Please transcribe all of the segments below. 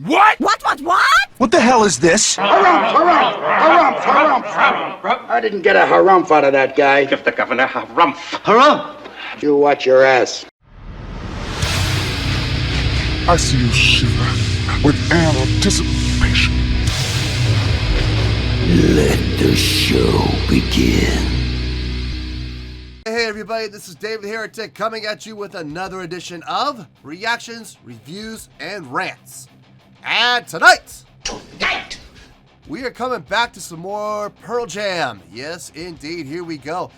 What? What? What the hell is this? Harumph. I didn't get a harumph out of that guy. Give the governor harumph. Harumph! You watch your ass. I see you shiver with anticipation. Let the show begin. Hey everybody, this is David Heretic coming at you with another edition of Reactions, Reviews, and Rants. And tonight, we are coming back to some more Pearl Jam. Yes, indeed, here we go.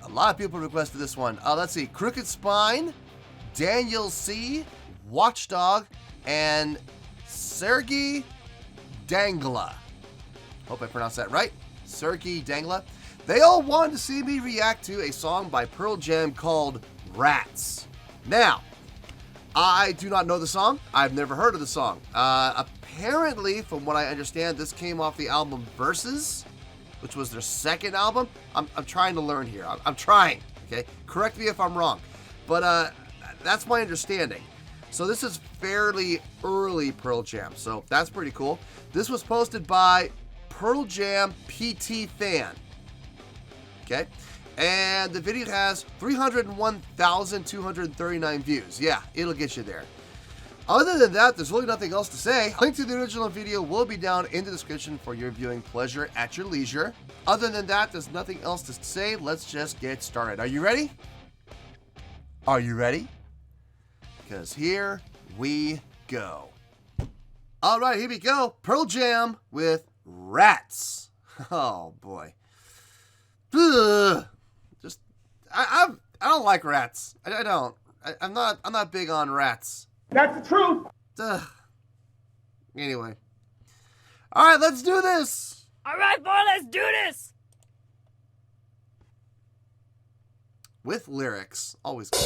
A lot of people requested this one. Let's see, Crooked Spine, Daniel C., Watchdog, and Sergey Dangla. Hope I pronounced that right. Sergey Dangla. They all wanted to see me react to a song by Pearl Jam called Rats. Now, I do not know the song. I've never heard of the song. Apparently, from what I understand, this came off the album Versus, which was their second album. I'm trying to learn here. I'm trying, okay? Correct me if I'm wrong. But that's my understanding. So this is fairly early Pearl Jam, so that's pretty cool. This was posted by Pearl Jam PT Fan. Okay, and the video has 301,239 views. Yeah, it'll get you there. Other than that, there's really nothing else to say. Link to the original video will be down in the description for your viewing pleasure at your leisure. Other than that, there's nothing else to say. Let's just get started. Are you ready? Are you ready? Because here we go. All right, here we go. Pearl Jam with Rats. Oh boy. Ugh. Just I don't like rats. I don't. I'm not big on rats. That's the truth. Ugh. Anyway. All right, let's do this. All right, boy, let's do this. With lyrics, always good.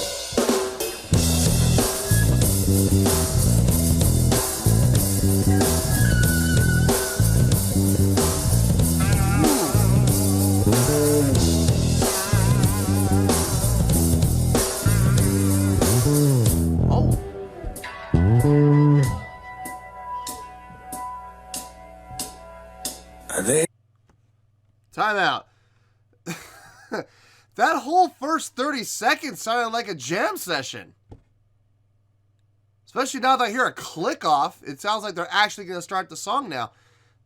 Time out. That whole first 30 seconds sounded like a jam session. Especially now that I hear a click off, it sounds like they're actually going to start the song now.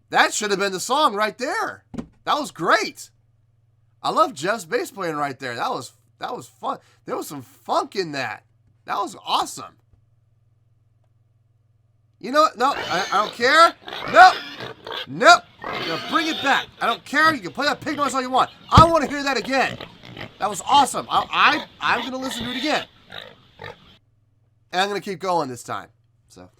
That should have been the song right there. That was great. I love Jeff's bass playing right there. That was fun. There was some funk in that. That was awesome. You know what? No, I don't care. Nope. Nope. Bring it back. I don't care. You can play that pig noise all you want. I want to hear that again. That was awesome. I'm going to listen to it again. And I'm going to keep going this time. So,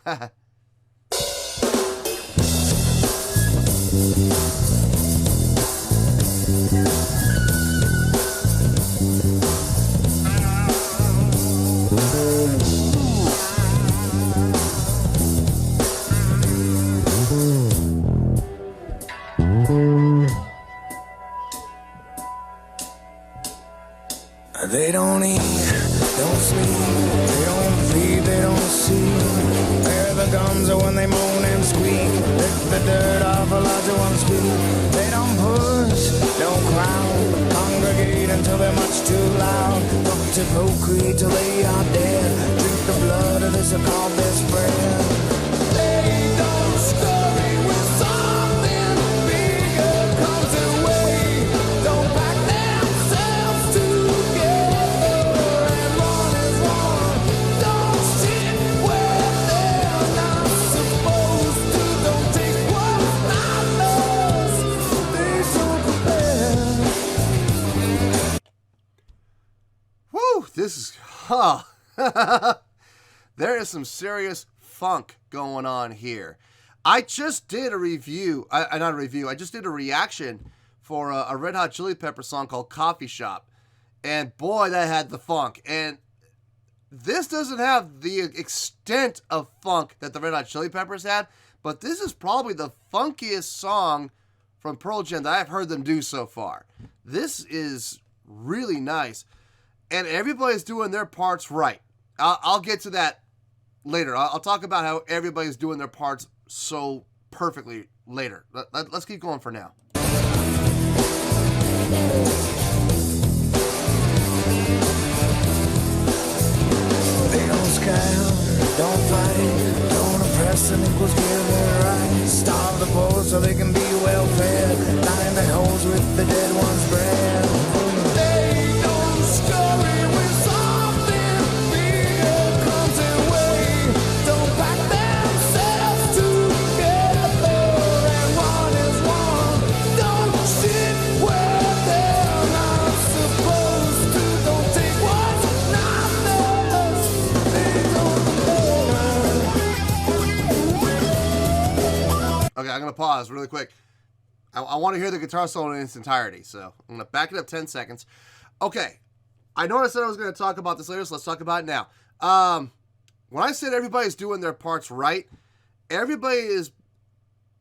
They don't eat, don't sleep, they don't feed, they don't see. Hear the guns when they moan and squeak. Lick the dirt off a larger one's feet. They don't push, don't crowd. Congregate until they're much too loud. Look to procreate till they are dead. Drink the blood of this called best friend. They don't scurry with something bigger comes their way. Don't pack themselves together and run is wrong. Don't sit where they're not supposed to. Don't take what's not theirs. They should prepare. whew, this is, there is some serious funk going on here. I just did a review, not a review, I just did a reaction for a Red Hot Chili Pepper song called Coffee Shop. And boy, that had the funk. And this doesn't have the extent of funk that the Red Hot Chili Peppers had, but this is probably the funkiest song from Pearl Jam that I've heard them do so far. This is really nice. And everybody's doing their parts right. I'll get to that later. I'll talk about how everybody's doing their parts so perfectly later. Let's keep going for now. They don't scam, don't fight, don't oppress and equals give their rights. Starve the poor so they can be well fed, line the holes with the dead one's bread. They don't scurry with something real comes their way. Don't pack themselves together and one is one. Don't sit where they're not supposed to. Don't take what's not theirs. Okay, I'm going to pause really quick. I want to hear the guitar solo in its entirety, so I'm going to back it up 10 seconds. Okay, I noticed that I was going to talk about this later, so let's talk about it now. When I said everybody's doing their parts right, everybody is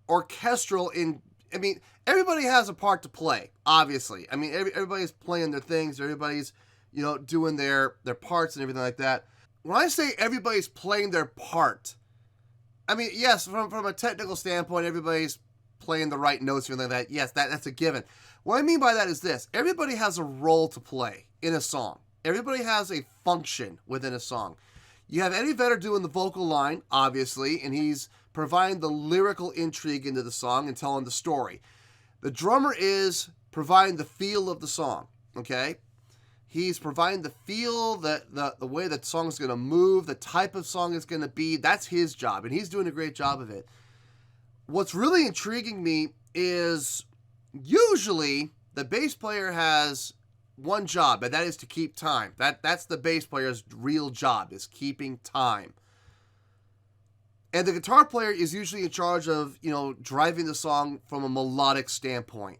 orchestral in, I mean, everybody has a part to play, obviously. I mean, everybody's playing their things, everybody's, you know, doing their parts and everything like that. When I say everybody's playing their part, I mean, yes, from a technical standpoint, everybody's playing the right notes and everything like that. Yes, that's a given. What I mean by that is this. Everybody has a role to play in a song. Everybody has a function within a song. You have Eddie Vedder doing the vocal line, obviously, and he's providing the lyrical intrigue into the song and telling the story. The drummer is providing the feel of the song, okay? He's providing the feel, the way that song is going to move, the type of song it's going to be. That's his job, and he's doing a great job of it. What's really intriguing me is usually the bass player has one job, and that is to keep time. That's the bass player's real job, is keeping time. And the guitar player is usually in charge of, you know, driving the song from a melodic standpoint.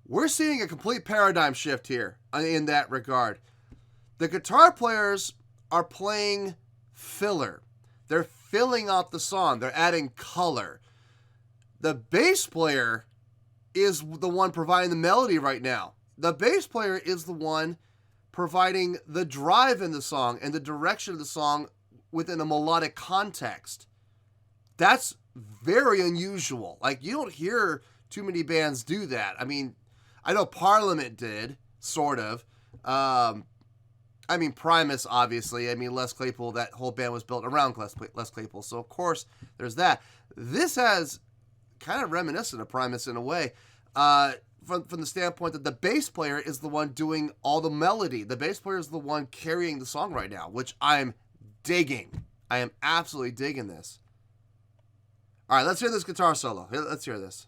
We're seeing a complete paradigm shift here in that regard. The guitar players are playing filler. They're filling out the song. They're adding color. The bass player is the one providing the melody right now. The bass player is the one providing the drive in the song and the direction of the song within a melodic context. That's very unusual. Like, you don't hear too many bands do that. I mean, I know Parliament did, sort of. I mean, Primus, obviously. I mean, Les Claypool, that whole band was built around Les Claypool. So, of course, there's that. This has kind of reminiscent of Primus in a way, from the standpoint that the bass player is the one doing all the melody. The bass player is the one carrying the song right now, which I'm digging. I am absolutely digging this. All right, let's hear this guitar solo. Let's hear this.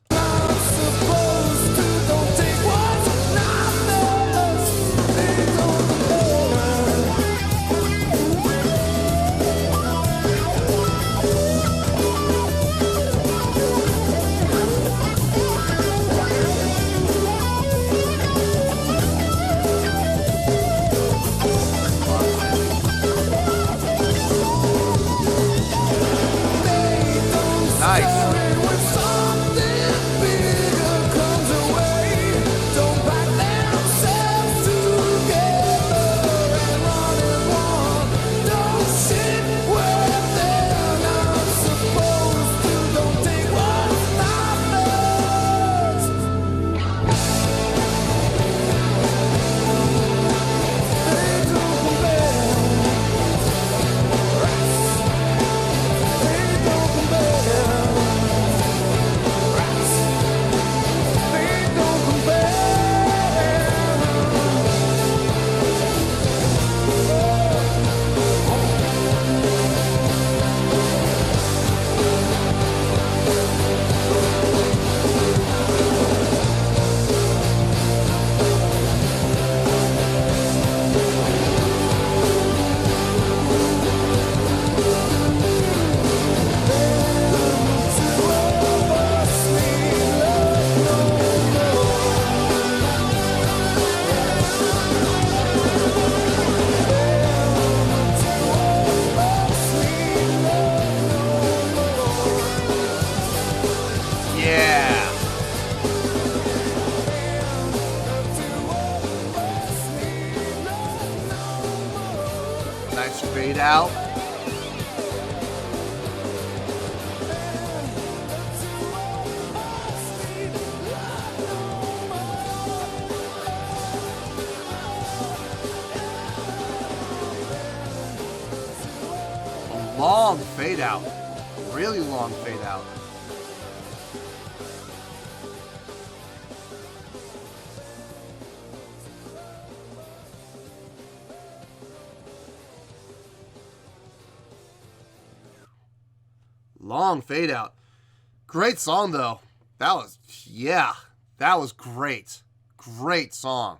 Nice fade out. long fade out. Really long fade out. Long fade out. Great song though. That was great. Great song.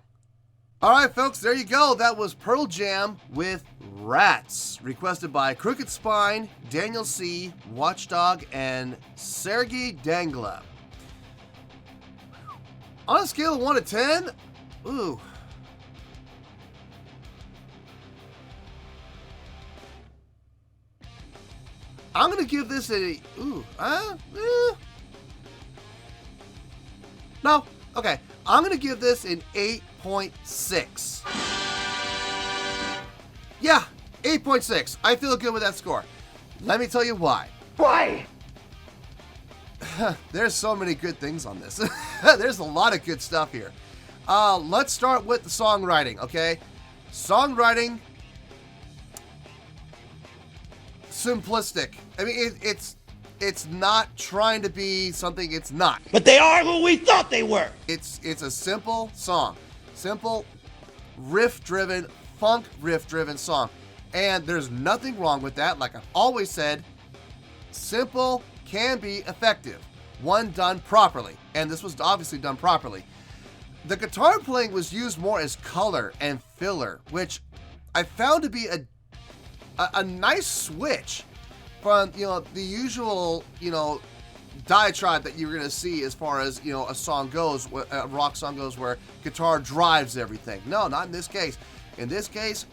Alright folks, there you go. That was Pearl Jam with Rats. Requested by Crooked Spine, Daniel C., Watchdog, and Sergey Dangla. On a scale of 1 to 10, ooh. I'm going to give this a, no, okay. I'm going to give this an 8.6. Yeah, 8.6. I feel good with that score. Let me tell you why. Why? There's so many good things on this. There's a lot of good stuff here. Let's start with the songwriting, okay? Songwriting, simplistic. I mean, it's not trying to be something it's not. But they are who we thought they were. It's a simple song. Simple, riff-driven, funk riff-driven song. And there's nothing wrong with that. Like I've always said, simple can be effective when done properly. And this was obviously done properly. The guitar playing was used more as color and filler, which I found to be a nice switch from, the usual, diatribe that you're going to see as far as, a song goes, a rock song goes where guitar drives everything. No, not in this case. In this case,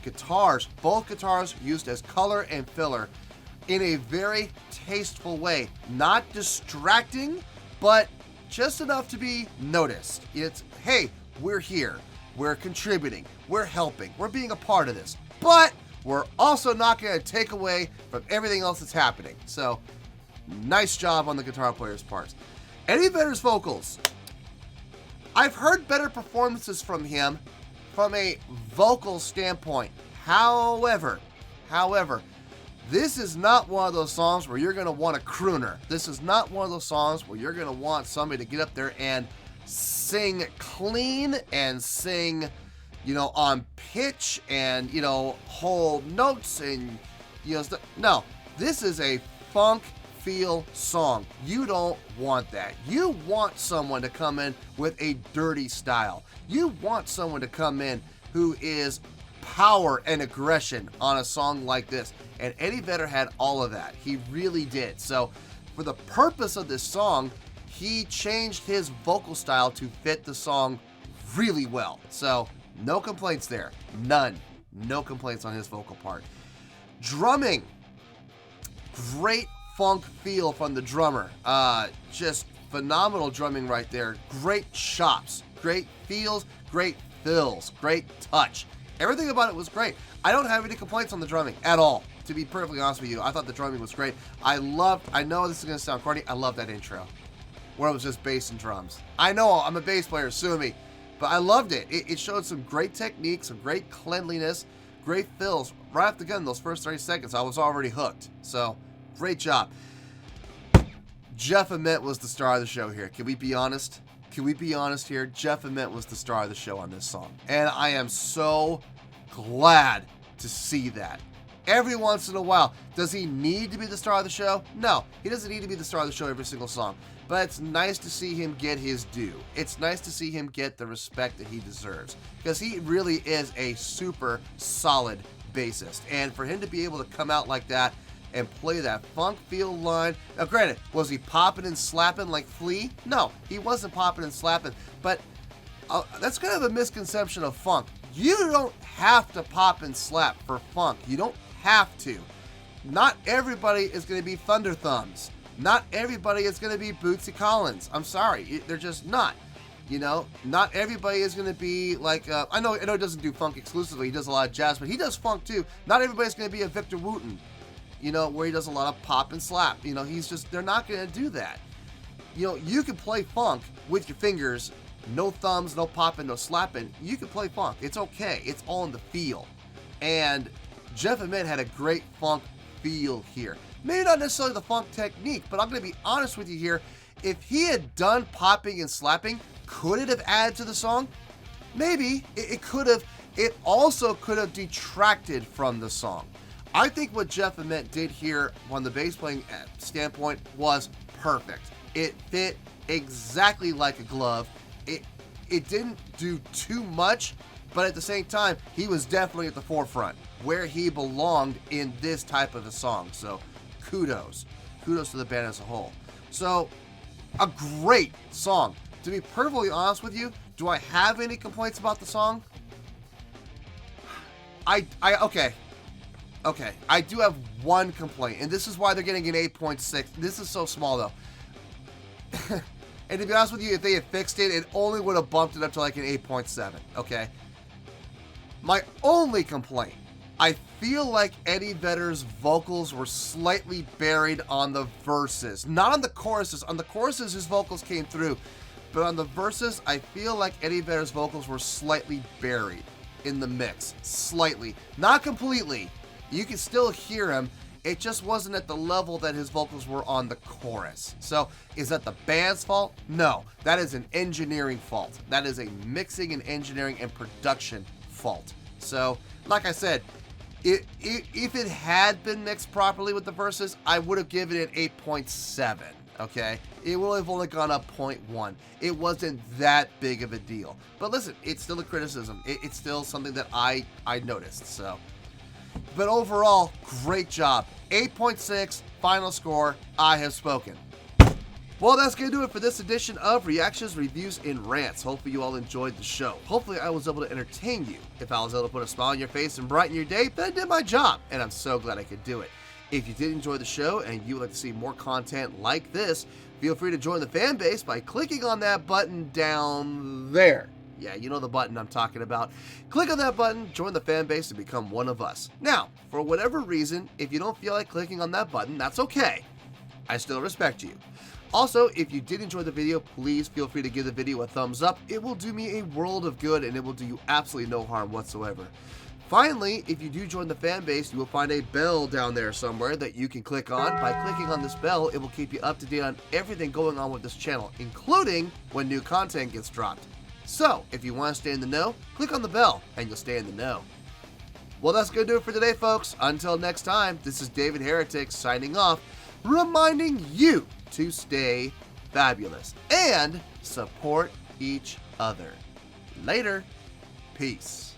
both guitars used as color and filler in a very tasteful way. Not distracting, but just enough to be noticed. It's, hey, we're here. We're contributing. We're helping. We're being a part of this. But we're also not going to take away from everything else that's happening. So, nice job on the guitar player's parts. Eddie Vedder's vocals. I've heard better performances from him from a vocal standpoint. However, this is not one of those songs where you're going to want a crooner. This is not one of those songs where you're going to want somebody to get up there and sing clean and sing, on pitch and, hold notes and, no, this is a funk feel song. You don't want that. You want someone to come in with a dirty style. You want someone to come in who is power and aggression on a song like this. And Eddie Vedder had all of that. He really did. So for the purpose of this song, he changed his vocal style to fit the song really well. So no complaints there. None. No complaints on his vocal part. Drumming. Great funk feel from the drummer. Just phenomenal drumming right there. Great chops. Great feels. Great fills. Great touch. Everything about it was great. I don't have any complaints on the drumming at all. To be perfectly honest with you, I thought the drumming was great. I know this is going to sound corny. I love that intro where it was just bass and drums. I know I'm a bass player, sue me. But I loved it. It showed some great technique, some great cleanliness, great fills. Right off the gun, those first 30 seconds, I was already hooked. So, great job. Jeff Ament was the star of the show here. Can we be honest? Can we be honest here? Jeff Ament was the star of the show on this song. And I am so glad to see that. Every once in a while, does he need to be the star of the show? No, he doesn't need to be the star of the show every single song. But it's nice to see him get his due. It's nice to see him get the respect that he deserves. Because he really is a super solid bassist. And for him to be able to come out like that and play that funk feel line. Now granted, was he popping and slapping like Flea? No, he wasn't popping and slapping. But that's kind of a misconception of funk. You don't have to pop and slap for funk. You don't have to. Not everybody is going to be Thunder Thumbs. Not everybody is going to be Bootsy Collins. I'm sorry. They're just not. Not everybody is going to be like, I know he doesn't do funk exclusively. He does a lot of jazz, but he does funk too. Not everybody's going to be a Victor Wooten, where he does a lot of pop and slap. They're not going to do that. You can play funk with your fingers, no thumbs, no popping, no slapping. You can play funk. It's okay. It's all in the feel. And Jeff Ament had a great funk feel here. Maybe not necessarily the funk technique, but I'm going to be honest with you here. If he had done popping and slapping, could it have added to the song? Maybe. It could have. It also could have detracted from the song. I think what Jeff Ament did here on the bass playing standpoint was perfect. It fit exactly like a glove. It didn't do too much, but at the same time, he was definitely at the forefront where he belonged in this type of a song. So kudos to the band as a whole. So a great song. To be perfectly honest with you, do I have any complaints about the song? Okay. I do have one complaint, and this is why they're getting an 8.6. This is so small though. And to be honest with you, if they had fixed it, it only would have bumped it up to like an 8.7, okay? My only complaint, I feel like Eddie Vedder's vocals were slightly buried on the verses. Not on the choruses. On the choruses, his vocals came through. But on the verses, I feel like Eddie Vedder's vocals were slightly buried in the mix. Slightly. Not completely. You can still hear him. It just wasn't at the level that his vocals were on the chorus. So, is that the band's fault? No. That is an engineering fault. That is a mixing and engineering and production fault. So, like I said, if it had been mixed properly with the verses, I would have given it 8.7, okay? It would have only gone up 0.1. It wasn't that big of a deal. But listen, it's still a criticism. It's still something that I noticed, so. But overall, great job. 8.6, final score, I have spoken. Well, that's going to do it for this edition of Reactions, Reviews, and Rants. Hopefully you all enjoyed the show. Hopefully I was able to entertain you. If I was able to put a smile on your face and brighten your day, then I did my job, and I'm so glad I could do it. If you did enjoy the show and you would like to see more content like this, feel free to join the fan base by clicking on that button down there. Yeah, you know the button I'm talking about. Click on that button, join the fan base, and become one of us. Now, for whatever reason, if you don't feel like clicking on that button, that's okay. I still respect you. Also, if you did enjoy the video, please feel free to give the video a thumbs up. It will do me a world of good, and it will do you absolutely no harm whatsoever. Finally, if you do join the fan base, you will find a bell down there somewhere that you can click on. By clicking on this bell, it will keep you up to date on everything going on with this channel, including when new content gets dropped. So, if you want to stay in the know, click on the bell, and you'll stay in the know. Well, that's going to do it for today, folks. Until next time, this is David Heretic signing off, reminding you to stay fabulous and support each other. Later. Peace.